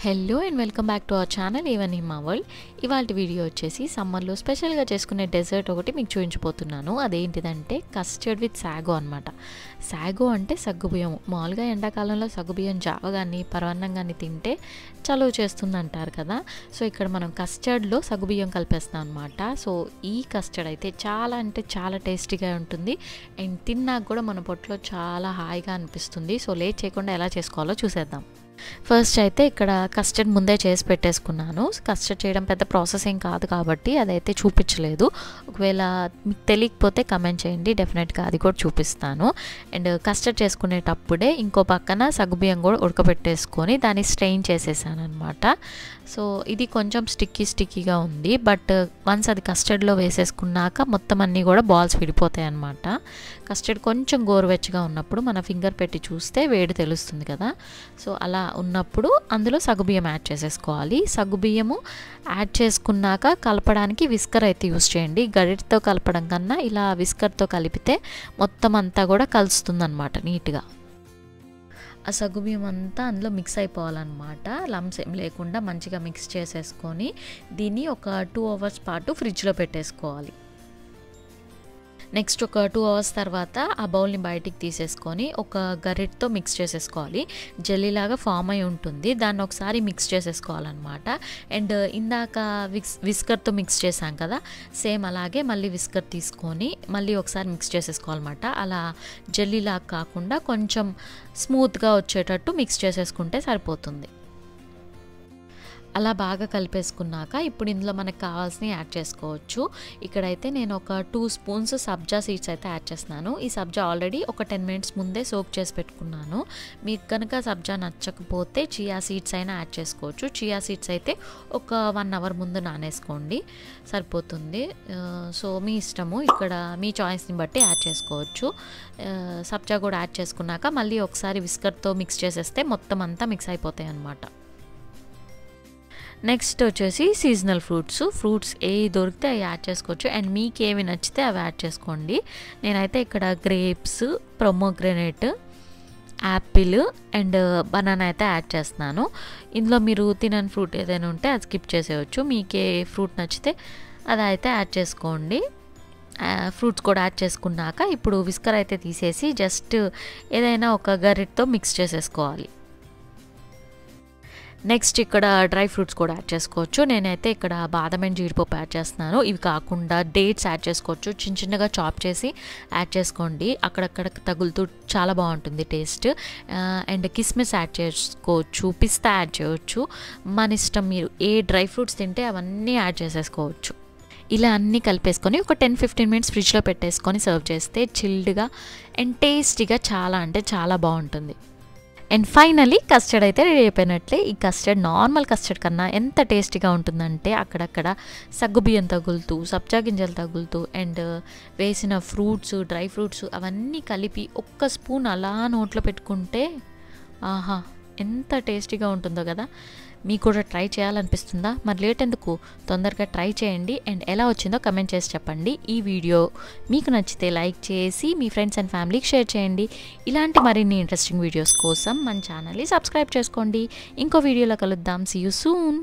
Hello and welcome back to our channel even in మా world. ఇవాళ video వచ్చేసి సమ్మర్లో స్పెషల్గా చేసుకునే డెజర్ట్ ఒకటి మీకు చూపించబోతున్నాను. అదేంటిదంటే కస్టర్డ్ విత్ సాగో అనమాట. సాగో అంటే సగ్గుబియ్యం. మామూలుగా ఎండాకాలంలో సగ్గుబియ్యం జావ కానీ పరవన్నం కానీ తింటే చలువ చేస్తుంది అంటారు కదా. సో ఇక్కడ మనం కస్టర్డ్లో సగ్గుబియ్యం కలిపేస్తాం అనమాట. సో ఈ కస్టర్డ్ అయితే చాలా అంటే చాలా టేస్టీగా ఉంటుంది అండ్ తిన్నాక కూడా మన పొట్టలో చాలా హాయిగా అనిపిస్తుంది. సో లేట్ చేయకుండా ఎలా చేసుకోవాలో చూసేద్దాం. ఫస్ట్ అయితే ఇక్కడ కస్టర్డ్ ముందే చేసి పెట్టేసుకున్నాను. కస్టర్డ్ చేయడం పెద్ద ప్రాసెస్ ఏం కాదు కాబట్టి అదైతే చూపించలేదు. ఒకవేళ మీకు తెలియకపోతే కమెంట్ చేయండి, డెఫినెట్గా అది కూడా చూపిస్తాను. అండ్ కస్టర్డ్ చేసుకునేటప్పుడే ఇంకో పక్కన సగ్గుబియ్యం కూడా ఉడకబెట్టేసుకొని దాన్ని స్ట్రెయిన్ చేసేసాను అనమాట. సో ఇది కొంచెం స్టిక్కీగా ఉంది, బట్ వన్స్ అది కస్టర్డ్లో వేసేసుకున్నాక మొత్తం అన్నీ కూడా బాల్స్ విడిపోతాయి అనమాట. కస్టర్డ్ కొంచెం గోరువెచ్చగా ఉన్నప్పుడు మన ఫింగర్ పెట్టి చూస్తే వేడి తెలుస్తుంది కదా. సో అలా ఉన్నప్పుడు అందులో సగ్గుబియ్యం యాడ్ చేసేసుకోవాలి. సగ్గుబియ్యము యాడ్ చేసుకున్నాక కలపడానికి విస్కర్ అయితే యూస్ చేయండి. గరిటతో కలపడం కన్నా ఇలా విస్కర్తో కలిపితే మొత్తం అంతా కూడా కలుస్తుంది అనమాట నీట్గా. ఆ సగ్గుబియ్యం అంతా అందులో మిక్స్ అయిపోవాలన్నమాట. లమ్స్ ఏం లేకుండా మంచిగా మిక్స్ చేసేసుకొని దీన్ని ఒక 2 అవర్స్ పాటు ఫ్రిడ్జ్లో పెట్టేసుకోవాలి. నెక్స్ట్ ఒక 2 అవర్స్ తర్వాత ఆ బౌల్ని బయటికి తీసేసుకొని ఒక గరిటతో మిక్స్ చేసేసుకోవాలి. జెల్లీలాగా ఫామ్ అయి ఉంటుంది, దాన్ని ఒకసారి మిక్స్ చేసేసుకోవాలన్నమాట. అండ్ ఇందాక విస్కర్తో మిక్స్ చేసాం కదా, సేమ్ అలాగే మళ్ళీ విస్కర్ తీసుకొని మళ్ళీ ఒకసారి మిక్స్ చేసేసుకోవాలన్నమాట. అలా జెల్లీలాగా కాకుండా కొంచెం స్మూత్గా వచ్చేటట్టు మిక్స్ చేసేసుకుంటే సరిపోతుంది. అలా బాగా కలిపేసుకున్నాక ఇప్పుడు ఇందులో మనకు కావాల్సినవి యాడ్ చేసుకోవచ్చు. ఇక్కడైతే నేను ఒక 2 స్పూన్స్ సబ్జా సీడ్స్ అయితే యాడ్ చేస్తున్నాను. ఈ సబ్జా ఆల్రెడీ ఒక 10 మినిట్స్ ముందే సోక్ చేసి పెట్టుకున్నాను. మీకు కనుక సబ్జా నచ్చకపోతే చియా సీడ్స్ అయినా యాడ్ చేసుకోవచ్చు. చియా సీడ్స్ అయితే ఒక 1 అవర్ ముందు నానేసుకోండి, సరిపోతుంది. సో మీ ఇష్టము, ఇక్కడ మీ చాయిస్ని బట్టి యాడ్ చేసుకోవచ్చు. సబ్జా కూడా యాడ్ చేసుకున్నాక మళ్ళీ ఒకసారి విస్కర్తో మిక్స్ చేసేస్తే మొత్తం అంతా మిక్స్ అయిపోతాయి అన్నమాట. నెక్స్ట్ వచ్చేసి సీజనల్ ఫ్రూట్స్ ఏవి దొరికితే అవి యాడ్ చేసుకోవచ్చు. అండ్ మీకు ఏవి నచ్చితే అవి యాడ్ చేసుకోండి. నేనైతే ఇక్కడ గ్రేప్స్, ప్రొమోగ్రెనేట్, యాపిల్ అండ్ బనానా అయితే యాడ్ చేస్తున్నాను. ఇందులో మీరు తినని ఫ్రూట్ ఏదైనా ఉంటే అది స్కిప్ చేసేయచ్చు. మీకు ఏ ఫ్రూట్ నచ్చితే అది అయితే యాడ్ చేసుకోండి. ఫ్రూట్స్ కూడా యాడ్ చేసుకున్నాక ఇప్పుడు విస్కర్ అయితే తీసేసి జస్ట్ ఏదైనా ఒక గరిటతో మిక్స్ చేసేసుకోవాలి. నెక్స్ట్ ఇక్కడ డ్రై ఫ్రూట్స్ కూడా యాడ్ చేసుకోవచ్చు. నేనైతే ఇక్కడ బాదం అండ్ జీడిపప్పు యాడ్ చేస్తున్నాను. ఇవి కాకుండా డేట్స్ యాడ్ చేసుకోవచ్చు. చిన్నగా చాప్ చేసి యాడ్ చేసుకోండి, అక్కడక్కడ తగులుతూ చాలా బాగుంటుంది టేస్ట్. అండ్ కిస్మిస్ యాడ్ చేసుకోవచ్చు, పిస్తా యాడ్ చేయవచ్చు, మన ఇష్టం. మీరు ఏ డ్రై ఫ్రూట్స్ తింటే అవన్నీ యాడ్ చేసేసుకోవచ్చు. ఇలా అన్నీ కలిపేసుకొని ఒక 10-15 మినిట్స్ ఫ్రిడ్జ్లో పెట్టేసుకొని సర్వ్ చేస్తే చిల్డ్గా అండ్ టేస్టీగా చాలా అంటే చాలా బాగుంటుంది. అండ్ ఫైనలీ కస్టర్డ్ అయితే రెడీ అయిపోయినట్లే. ఈ కస్టర్డ్ నార్మల్ కస్టర్డ్ కన్నా ఎంత టేస్టీగా ఉంటుందంటే అక్కడక్కడ సగ్గుబియ్యం తగులుతూ, సబ్జా గింజలు తగులుతూ అండ్ వేసిన ఫ్రూట్స్, డ్రై ఫ్రూట్స్ అవన్నీ కలిపి ఒక్క స్పూన్ అలా నోట్లో పెట్టుకుంటే ఆహా ఎంత టేస్టీగా ఉంటుందో కదా. మీకు కూడా ట్రై చేయాలనిపిస్తుందా? మరి లేట్ ఎందుకు, తొందరగా ట్రై చేయండి. అండ్ ఎలా వచ్చిందో కమెంట్ చేసి చెప్పండి. ఈ వీడియో మీకు నచ్చితే లైక్ చేసి మీ ఫ్రెండ్స్ అండ్ ఫ్యామిలీకి షేర్ చేయండి. ఇలాంటి మరిన్ని ఇంట్రెస్టింగ్ వీడియోస్ కోసం మన ఛానల్ని సబ్స్క్రైబ్ చేసుకోండి. ఇంకో వీడియోలో కలుద్దాం. See you soon.